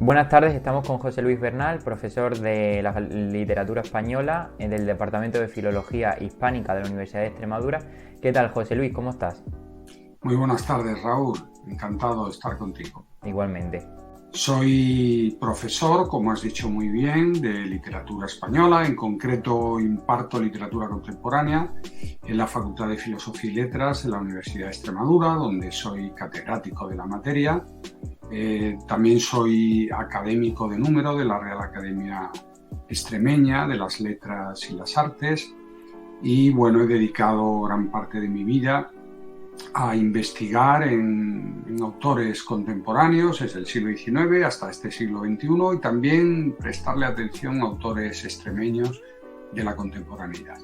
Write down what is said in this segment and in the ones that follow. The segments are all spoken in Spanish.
Buenas tardes, estamos con José Luis Bernal, profesor de la literatura española del Departamento de Filología Hispánica de la Universidad de Extremadura. ¿Qué tal, José Luis? ¿Cómo estás? Muy buenas tardes, Raúl. Encantado de estar contigo. Igualmente. Soy profesor, como has dicho muy bien, de literatura española. En concreto, imparto literatura contemporánea en la Facultad de Filosofía y Letras de la Universidad de Extremadura, donde soy catedrático de la materia. También soy académico de número de la Real Academia Extremeña de las Letras y las Artes. Y bueno, he dedicado gran parte de mi vida a investigar en autores contemporáneos desde el siglo XIX hasta este siglo XXI y también prestarle atención a autores extremeños de la contemporaneidad.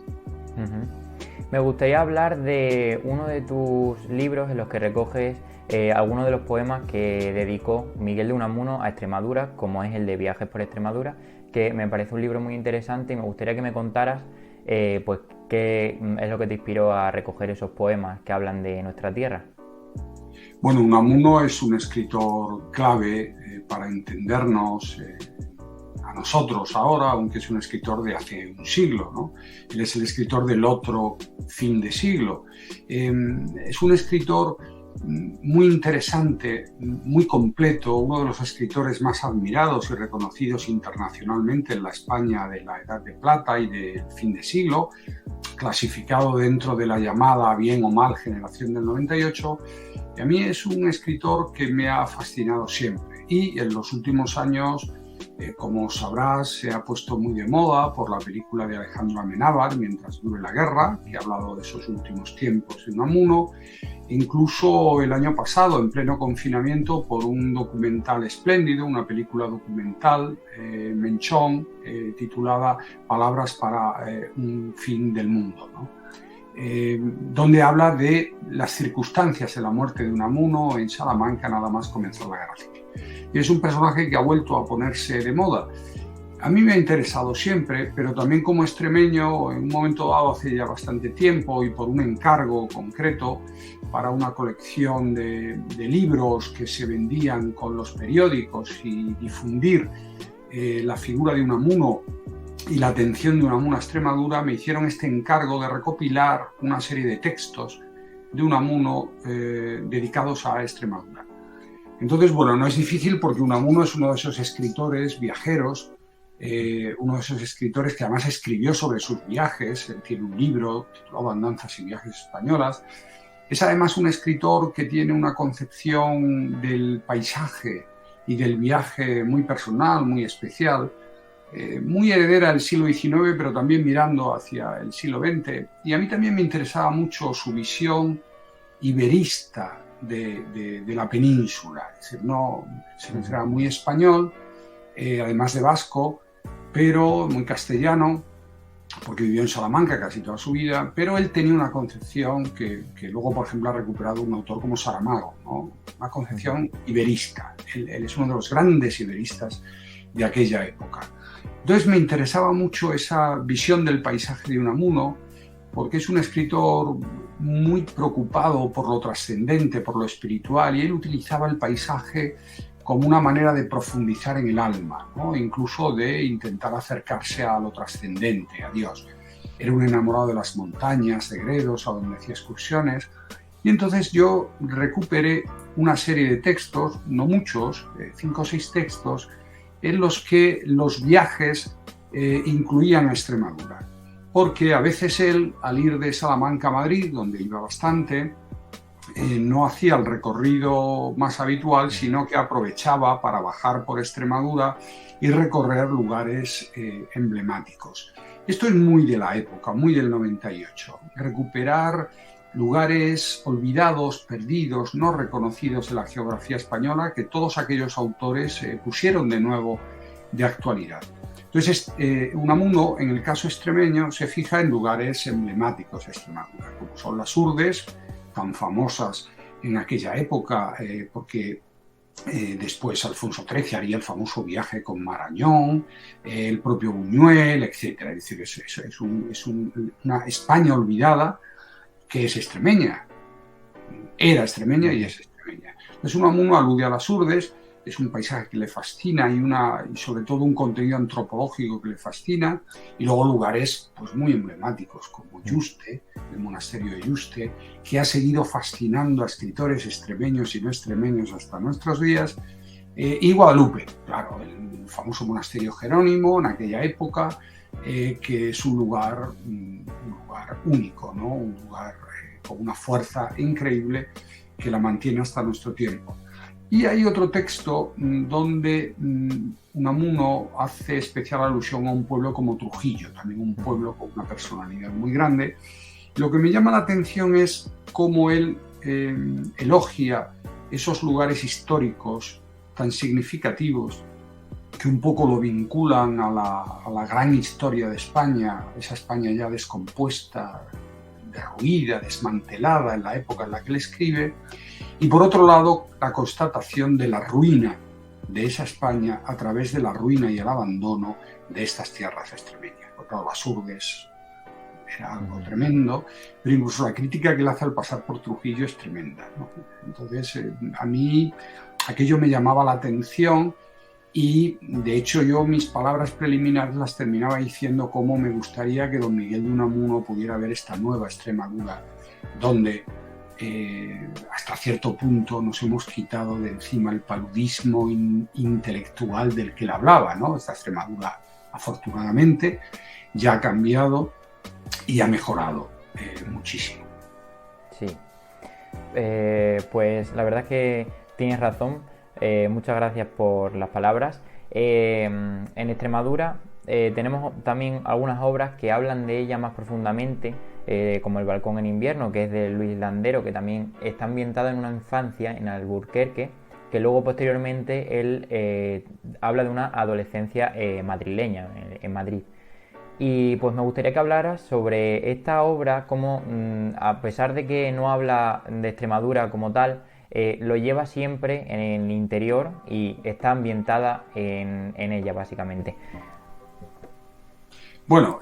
Me gustaría hablar de uno de tus libros en los que recoges algunos de los poemas que dedicó Miguel de Unamuno a Extremadura, como es el de Viajes por Extremadura, que me parece un libro muy interesante y me gustaría que me contaras pues qué es lo que te inspiró a recoger esos poemas que hablan de nuestra tierra. Bueno, Unamuno es un escritor clave para entendernos a nosotros ahora, aunque es un escritor de hace un siglo, ¿no? Él es el escritor del otro fin de siglo. Es un escritor muy interesante, muy completo, uno de los escritores más admirados y reconocidos internacionalmente en la España de la Edad de Plata y del fin de siglo, clasificado dentro de la llamada bien o mal generación del 98. Y a mí es un escritor que me ha fascinado siempre y en los últimos años, como sabrás, se ha puesto muy de moda por la película de Alejandro Amenábar, Mientras dure la guerra, que ha hablado de esos últimos tiempos en Unamuno. Incluso el año pasado, en pleno confinamiento, por un documental espléndido, una película documental, Menchón, titulada Palabras para un fin del mundo, ¿no? Donde habla de las circunstancias de la muerte de Unamuno en Salamanca nada más comenzó la guerra civil. Y es un personaje que ha vuelto a ponerse de moda. A mí me ha interesado siempre, pero también como extremeño, en un momento dado, hace ya bastante tiempo y por un encargo concreto para una colección de libros que se vendían con los periódicos y difundir la figura de Unamuno y la atención de Unamuno a Extremadura, me hicieron este encargo de recopilar una serie de textos de Unamuno dedicados a Extremadura. Entonces, bueno, no es difícil porque Unamuno es uno de esos escritores viajeros, uno de esos escritores que además escribió sobre sus viajes. Él tiene un libro titulado Andanzas y viajes españolas. Es además un escritor que tiene una concepción del paisaje y del viaje muy personal, muy especial, muy heredera del siglo XIX, pero también mirando hacia el siglo XX. Y a mí también me interesaba mucho su visión iberista de la península. Es decir, no se considera muy español, además de vasco, pero muy castellano, porque vivió en Salamanca casi toda su vida, pero él tenía una concepción que luego, por ejemplo, ha recuperado un autor como Saramago, ¿no? Una concepción iberista. Él es uno de los grandes iberistas de aquella época. Entonces me interesaba mucho esa visión del paisaje de Unamuno, porque es un escritor muy preocupado por lo trascendente, por lo espiritual, y él utilizaba el paisaje como una manera de profundizar en el alma, ¿no? Incluso de intentar acercarse a lo trascendente, a Dios. Era un enamorado de las montañas, de Gredos, a donde hacía excursiones. Y entonces yo recuperé una serie de textos, no muchos, 5 o 6 textos, en los que los viajes incluían a Extremadura. Porque a veces él, al ir de Salamanca a Madrid, donde iba bastante, no hacía el recorrido más habitual, sino que aprovechaba para bajar por Extremadura y recorrer lugares emblemáticos. Esto es muy de la época, muy del 98. Recuperar lugares olvidados, perdidos, no reconocidos en la geografía española, que todos aquellos autores pusieron de nuevo de actualidad. Entonces, Unamuno, en el caso extremeño, se fija en lugares emblemáticos de Extremadura, como son las Urdes, tan famosas en aquella época, porque después Alfonso XIII haría el famoso viaje con Marañón, el propio Buñuel, etc. Es decir, es una España olvidada que es extremeña. Era extremeña y es extremeña. Entonces Unamuno alude a las Urdes, es un paisaje que le fascina y sobre todo un contenido antropológico que le fascina, y luego lugares pues muy emblemáticos como Yuste, el monasterio de Yuste, que ha seguido fascinando a escritores extremeños y no extremeños hasta nuestros días, y Guadalupe, claro, el famoso monasterio Jerónimo en aquella época, que es un lugar único, ¿no? Un lugar con una fuerza increíble que la mantiene hasta nuestro tiempo. Y hay otro texto donde Unamuno hace especial alusión a un pueblo como Trujillo, también un pueblo con una personalidad muy grande. Lo que me llama la atención es cómo él elogia esos lugares históricos tan significativos que un poco lo vinculan a la gran historia de España, esa España ya descompuesta, derruida, desmantelada en la época en la que él escribe, y por otro lado la constatación de la ruina de esa España a través de la ruina y el abandono de estas tierras extremeñas. Porque claro, las urbes era algo tremendo, pero incluso la crítica que él hace al pasar por Trujillo es tremenda, ¿no? Entonces, a mí aquello me llamaba la atención. Y de hecho yo mis palabras preliminares las terminaba diciendo cómo me gustaría que don Miguel de Unamuno pudiera ver esta nueva Extremadura, donde hasta cierto punto nos hemos quitado de encima el paludismo intelectual del que él hablaba, ¿no? Esta Extremadura, afortunadamente, ya ha cambiado y ha mejorado muchísimo. Sí, pues la verdad es que tienes razón. Muchas gracias por las palabras. En Extremadura tenemos también algunas obras que hablan de ella más profundamente, como El balcón en invierno, que es de Luis Landero, que también está ambientado en una infancia en Alburquerque, que luego posteriormente él habla de una adolescencia madrileña, en Madrid. Y pues me gustaría que hablaras sobre esta obra, cómo a pesar de que no habla de Extremadura como tal, lo lleva siempre en el interior y está ambientada en ella, básicamente. Bueno,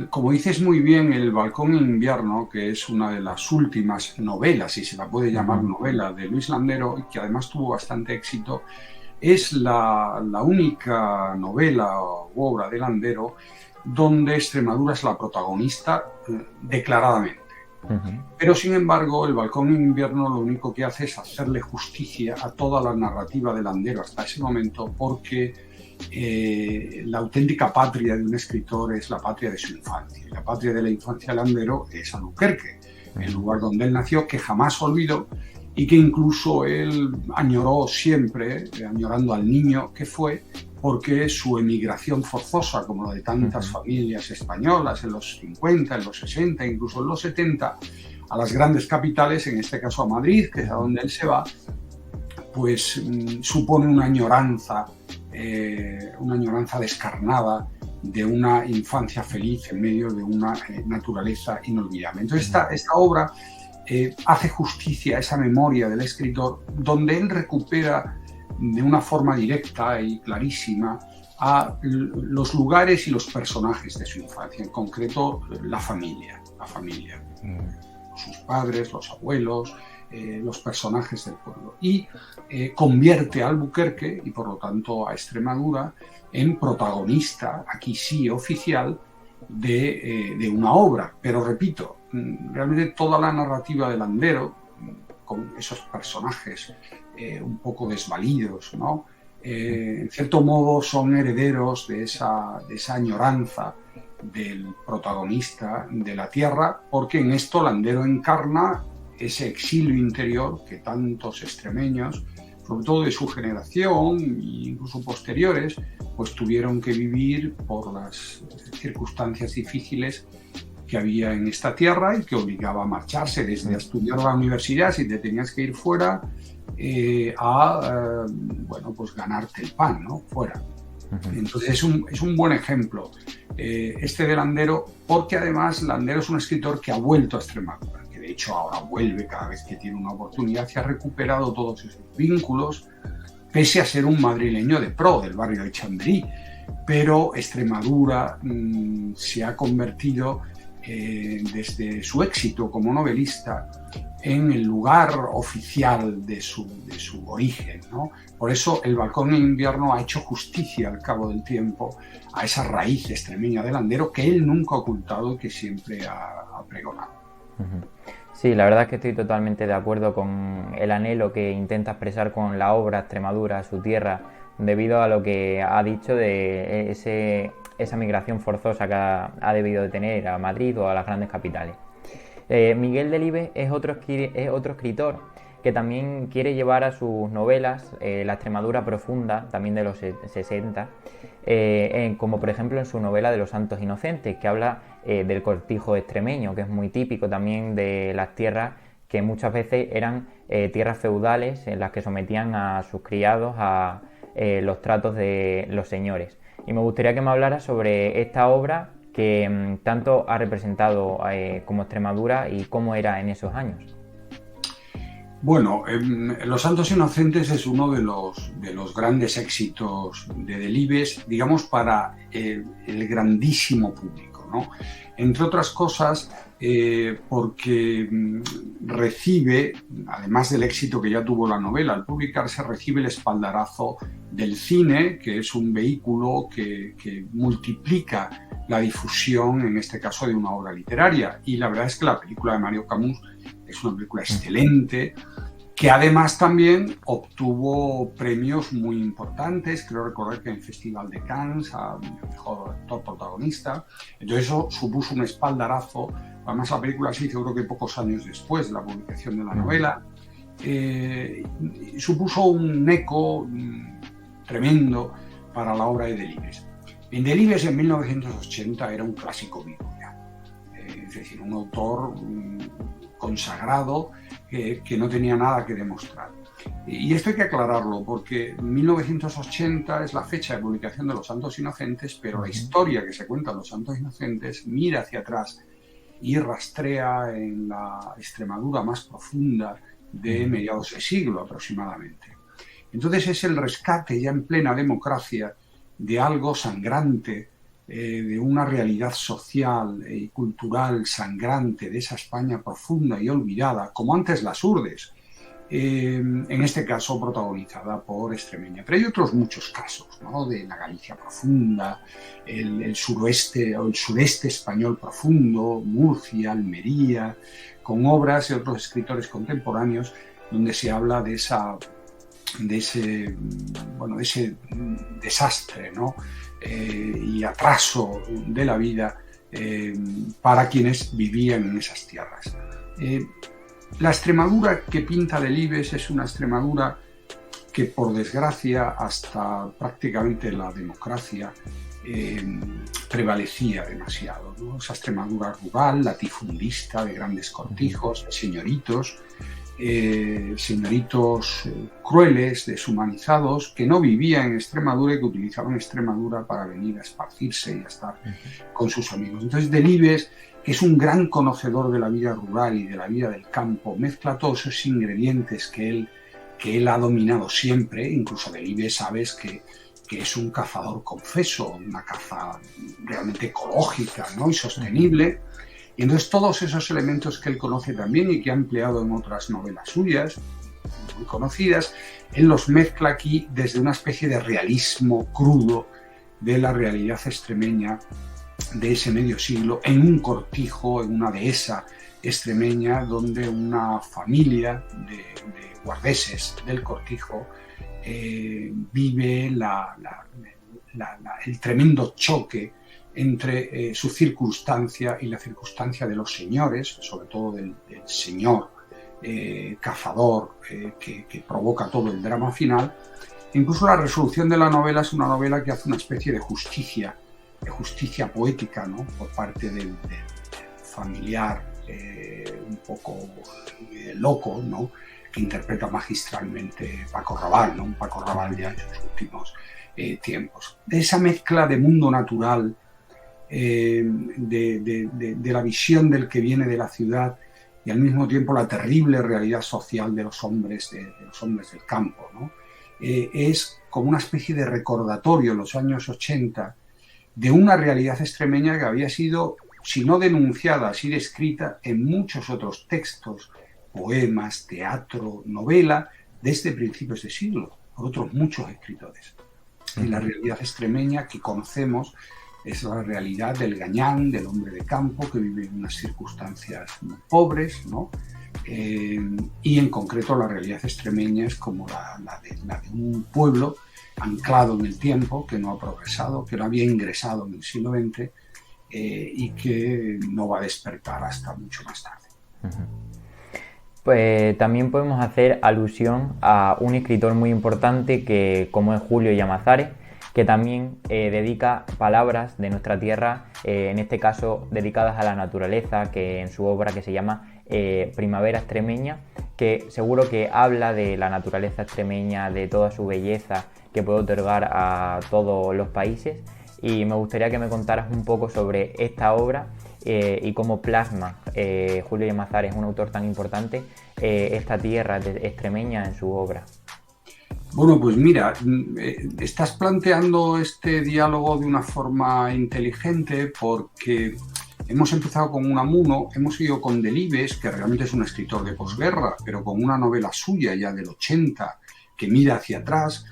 como dices muy bien, El balcón en invierno, que es una de las últimas novelas, si se la puede llamar novela, de Luis Landero, y que además tuvo bastante éxito, es la única novela u obra de Landero donde Extremadura es la protagonista declaradamente. Pero sin embargo, El balcón en invierno lo único que hace es hacerle justicia a toda la narrativa de Landero hasta ese momento, porque la auténtica patria de un escritor es la patria de su infancia. La patria de la infancia de Landero es Albuquerque, el lugar donde él nació, que jamás olvidó y que incluso él añoró siempre, añorando al niño que fue, porque su emigración forzosa, como la de tantas familias españolas en los 50, en los 60, incluso en los 70, a las grandes capitales, en este caso a Madrid, que es a donde él se va, pues supone una añoranza descarnada de una infancia feliz en medio de una naturaleza inolvidable. Entonces esta obra hace justicia a esa memoria del escritor, donde él recupera de una forma directa y clarísima a los lugares y los personajes de su infancia, en concreto la familia, sus padres, los abuelos, los personajes del pueblo, y convierte a Albuquerque y por lo tanto a Extremadura en protagonista, aquí sí oficial, de una obra. Pero repito, realmente toda la narrativa de Landero, con esos personajes un poco desvalidos, ¿no? En cierto modo son herederos de esa añoranza del protagonista de la tierra, porque en esto Landero encarna ese exilio interior que tantos extremeños, sobre todo de su generación e incluso posteriores, pues tuvieron que vivir por las circunstancias difíciles que había en esta tierra y que obligaba a marcharse desde a estudiar a la universidad, si te tenías que ir fuera, pues ganarte el pan, ¿no? Fuera. Entonces es un buen ejemplo este de Landero, porque además Landero es un escritor que ha vuelto a Extremadura, que de hecho ahora vuelve cada vez que tiene una oportunidad y ha recuperado todos esos vínculos, pese a ser un madrileño de pro, del barrio de Chamberí. Pero Extremadura se ha convertido desde su éxito como novelista en el lugar oficial de su origen, ¿no? Por eso el Balcón en invierno ha hecho justicia al cabo del tiempo a esa raíz extremeña de Landero que él nunca ha ocultado y que siempre ha pregonado. Sí, la verdad es que estoy totalmente de acuerdo con el anhelo que intenta expresar con la obra Extremadura, su tierra, debido a lo que ha dicho de esa migración forzosa que ha debido de tener a Madrid o a las grandes capitales. Miguel Delibes es otro escritor que también quiere llevar a sus novelas la Extremadura profunda, también de los 60, como por ejemplo en su novela de Los Santos Inocentes, que habla del cortijo extremeño, que es muy típico también de las tierras que muchas veces eran tierras feudales en las que sometían a sus criados a los tratos de los señores. Y me gustaría que me hablara sobre esta obra que tanto ha representado como Extremadura y cómo era en esos años. Bueno, Los Santos Inocentes es uno de los grandes éxitos de Delibes, digamos, para el grandísimo público, ¿no? Entre otras cosas, porque recibe, además del éxito que ya tuvo la novela al publicarse, recibe el espaldarazo del cine, que es un vehículo que multiplica la difusión, en este caso, de una obra literaria. Y la verdad es que la película de Mario Camus es una película excelente, que además también obtuvo premios muy importantes. Creo recordar que en el Festival de Cannes, a mejor actor protagonista. Entonces eso supuso un espaldarazo. Además la película se hizo creo que pocos años después de la publicación de la novela. Supuso un eco tremendo para la obra de Delibes. En Delibes en 1980 era un clásico vivo ya. Es decir, un autor consagrado que no tenía nada que demostrar. Y esto hay que aclararlo porque 1980 es la fecha de publicación de Los Santos Inocentes, pero la historia que se cuenta en Los Santos Inocentes mira hacia atrás y rastrea en la Extremadura más profunda de mediados de siglo aproximadamente. Entonces es el rescate ya en plena democracia de algo sangrante, de una realidad social y cultural sangrante de esa España profunda y olvidada, como antes las Urdes, en este caso protagonizada por Extremeña. Pero hay otros muchos casos, ¿no? De la Galicia profunda, el suroeste o el sureste español profundo, Murcia, Almería, con obras de otros escritores contemporáneos donde se habla de ese desastre, ¿no? Y atraso de la vida para quienes vivían en esas tierras. La Extremadura que pinta Delibes es una Extremadura que, por desgracia, hasta prácticamente la democracia prevalecía demasiado, ¿no? Esa Extremadura rural, latifundista, de grandes cortijos, de señoritos, crueles, deshumanizados, que no vivían en Extremadura y que utilizaban Extremadura para venir a esparcirse y a estar con sus amigos. Entonces Delibes, que es un gran conocedor de la vida rural y de la vida del campo, mezcla todos esos ingredientes que él ha dominado siempre. Incluso Delibes, sabes que es un cazador confeso, una caza realmente ecológica, ¿no? Y sostenible. Y entonces todos esos elementos que él conoce también y que ha empleado en otras novelas suyas, muy conocidas, él los mezcla aquí desde una especie de realismo crudo de la realidad extremeña de ese medio siglo, en un cortijo, en una dehesa extremeña, donde una familia de guardeses del cortijo vive el tremendo choque entre su circunstancia y la circunstancia de los señores, sobre todo del señor cazador que provoca todo el drama final. Incluso la resolución de la novela es una novela que hace una especie de justicia poética, ¿no? Por parte del familiar un poco loco, ¿no? Que interpreta magistralmente Paco Rabanne, ¿no? Un Paco Rabanne ya en sus últimos tiempos. De esa mezcla de mundo natural, de la visión del que viene de la ciudad y al mismo tiempo la terrible realidad social de los hombres del campo, ¿no? Es como una especie de recordatorio en los años 80 de una realidad extremeña que había sido, si no denunciada, sí descrita en muchos otros textos poemas, teatro, novela, desde principios de siglo, por otros muchos escritores. Y la realidad extremeña que conocemos es la realidad del gañán, del hombre de campo, que vive en unas circunstancias muy pobres, ¿no? Y en concreto la realidad extremeña es como la de un pueblo anclado en el tiempo, que no ha progresado, que no había ingresado en el siglo XX y que no va a despertar hasta mucho más tarde. Pues también podemos hacer alusión a un escritor muy importante como es Julio Llamazares, que también dedica palabras de nuestra tierra, en este caso dedicadas a la naturaleza, que en su obra que se llama Primavera Extremeña, que seguro que habla de la naturaleza extremeña, de toda su belleza que puede otorgar a todos los países, y me gustaría que me contaras un poco sobre esta obra y cómo plasma Julio Llamazares, un autor tan importante, esta tierra extremeña en su obra. Bueno, pues mira, estás planteando este diálogo de una forma inteligente porque hemos empezado con Unamuno, hemos ido con Delibes, que realmente es un escritor de posguerra, pero con una novela suya ya del 80, que mira hacia atrás,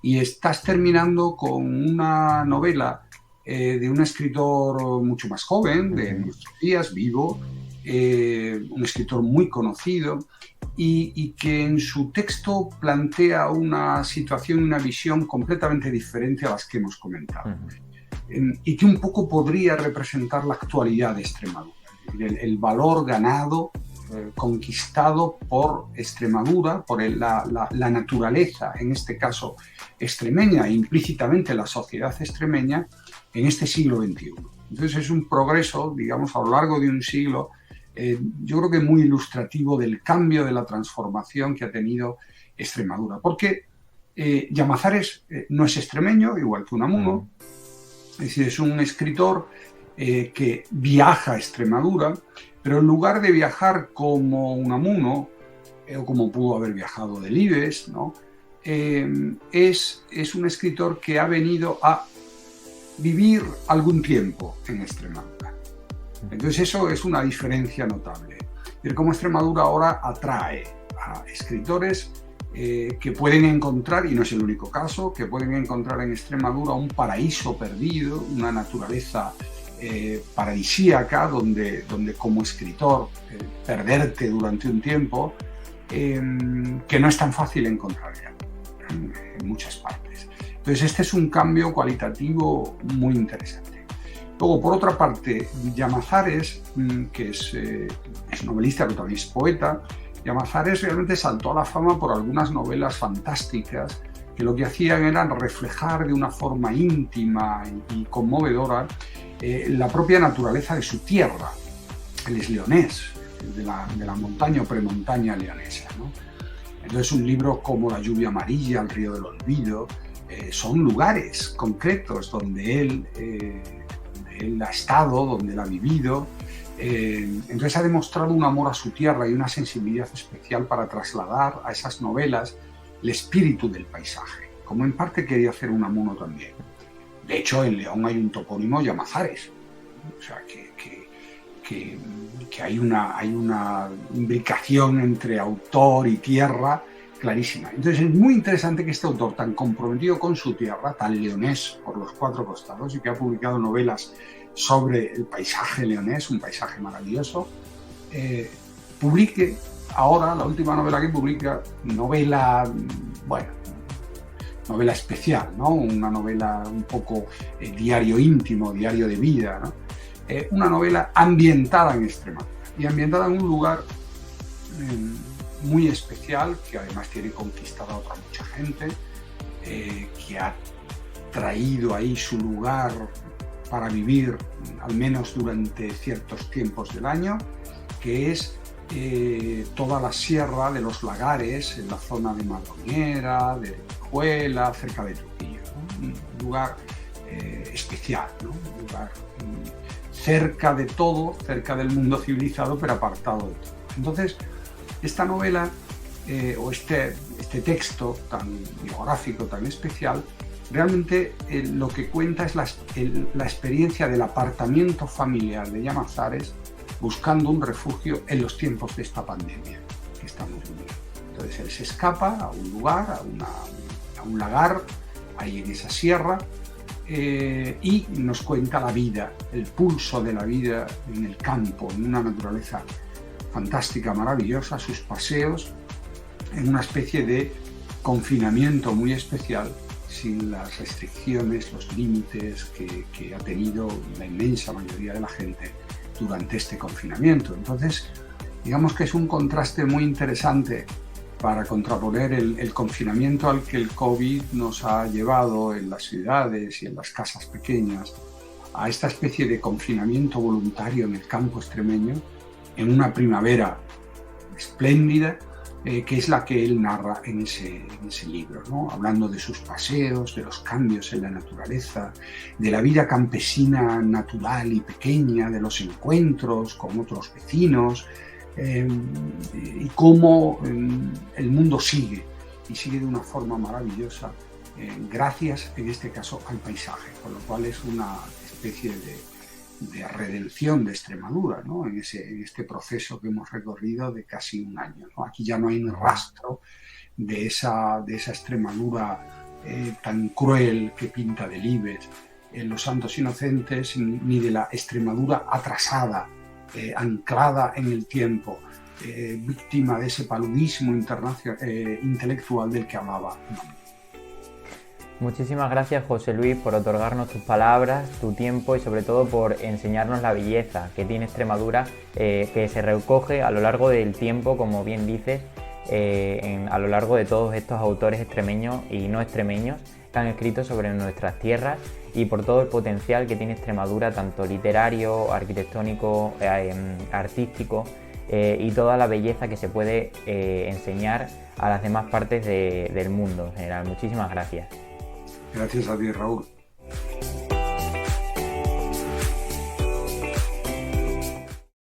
y estás terminando con una novela de un escritor mucho más joven, de nuestros días, vivo, un escritor muy conocido, y que en su texto plantea una situación, una visión completamente diferente a las que hemos comentado. Y que un poco podría representar la actualidad de Extremadura, el valor ganado, conquistado por Extremadura, por la naturaleza, en este caso extremeña, e implícitamente la sociedad extremeña, en este siglo XXI. Entonces es un progreso, digamos, a lo largo de un siglo, yo creo que muy ilustrativo del cambio, de la transformación que ha tenido Extremadura. Porque Llamazares no es extremeño, igual que Unamuno, es decir, es un escritor que viaja a Extremadura, pero en lugar de viajar como Unamuno, o como pudo haber viajado Delibes, ¿no? Es un escritor que ha venido a vivir algún tiempo en Extremadura. Entonces eso es una diferencia notable. Ver cómo Extremadura ahora atrae a escritores que pueden encontrar, y no es el único caso, que pueden encontrar en Extremadura un paraíso perdido, una naturaleza paradisíaca, donde como escritor perderte durante un tiempo, que no es tan fácil encontrar ya en muchas partes. Entonces este es un cambio cualitativo muy interesante. Luego, por otra parte, Llamazares, que es novelista, pero también es poeta, Llamazares realmente saltó a la fama por algunas novelas fantásticas que lo que hacían era reflejar de una forma íntima y conmovedora la propia naturaleza de su tierra. Él es leonés, de la montaña o premontaña leonesa, ¿no? Entonces un libro como La lluvia amarilla, El río del olvido, son lugares concretos donde él ha estado, donde él ha vivido. Entonces ha demostrado un amor a su tierra y una sensibilidad especial para trasladar a esas novelas el espíritu del paisaje, como en parte quería hacer Unamuno también. De hecho, en León hay un topónimo Llamazares, o sea que hay una imbricación entre autor y tierra clarísima. Entonces es muy interesante que este autor, tan comprometido con su tierra, tan leonés por los cuatro costados, y que ha publicado novelas sobre el paisaje leonés, un paisaje maravilloso, publique ahora, la última novela que publica, novela especial, ¿no? Una novela un poco diario íntimo, diario de vida, ¿no? Una novela ambientada en Extremadura y ambientada en un lugar muy especial, que además tiene conquistada a otra mucha gente, que ha traído ahí su lugar para vivir, al menos durante ciertos tiempos del año, que es toda la sierra de los Lagares, en la zona de Madroñera, de Orihuela, cerca de Trujillo, ¿no? Un lugar especial, ¿no? Un lugar cerca de todo, cerca del mundo civilizado, pero apartado de todo. Entonces, esta novela o este texto tan biográfico, tan especial, realmente lo que cuenta es la experiencia del apartamiento familiar de Llamazares buscando un refugio en los tiempos de esta pandemia. estamos viviendo. Entonces él se escapa a un lugar, a un lagar, ahí en esa sierra, y nos cuenta la vida, el pulso de la vida en el campo, en una naturaleza fantástica, maravillosa, sus paseos en una especie de confinamiento muy especial, sin las restricciones, los límites que ha tenido la inmensa mayoría de la gente durante este confinamiento. Entonces, digamos que es un contraste muy interesante para contraponer el confinamiento al que el COVID nos ha llevado en las ciudades y en las casas pequeñas, a esta especie de confinamiento voluntario en el campo extremeño, en una primavera espléndida, que es la que él narra en ese libro, ¿no? Hablando de sus paseos, de los cambios en la naturaleza, de la vida campesina natural y pequeña, de los encuentros con otros vecinos, y cómo el mundo sigue, y sigue de una forma maravillosa, gracias en este caso al paisaje, con lo cual es una especie de redención de Extremadura, ¿no? En este proceso que hemos recorrido de casi un año, ¿no? Aquí ya no hay un rastro de esa Extremadura tan cruel que pinta Delibes en Los Santos Inocentes, ni de la Extremadura atrasada, anclada en el tiempo, víctima de ese paludismo intelectual del que hablaba. Muchísimas gracias, José Luis, por otorgarnos tus palabras, tu tiempo y sobre todo por enseñarnos la belleza que tiene Extremadura, que se recoge a lo largo del tiempo, como bien dices, a lo largo de todos estos autores extremeños y no extremeños que han escrito sobre nuestras tierras, y por todo el potencial que tiene Extremadura, tanto literario, arquitectónico, artístico, y toda la belleza que se puede enseñar a las demás partes del mundo en general. Muchísimas gracias. Gracias a ti, Raúl.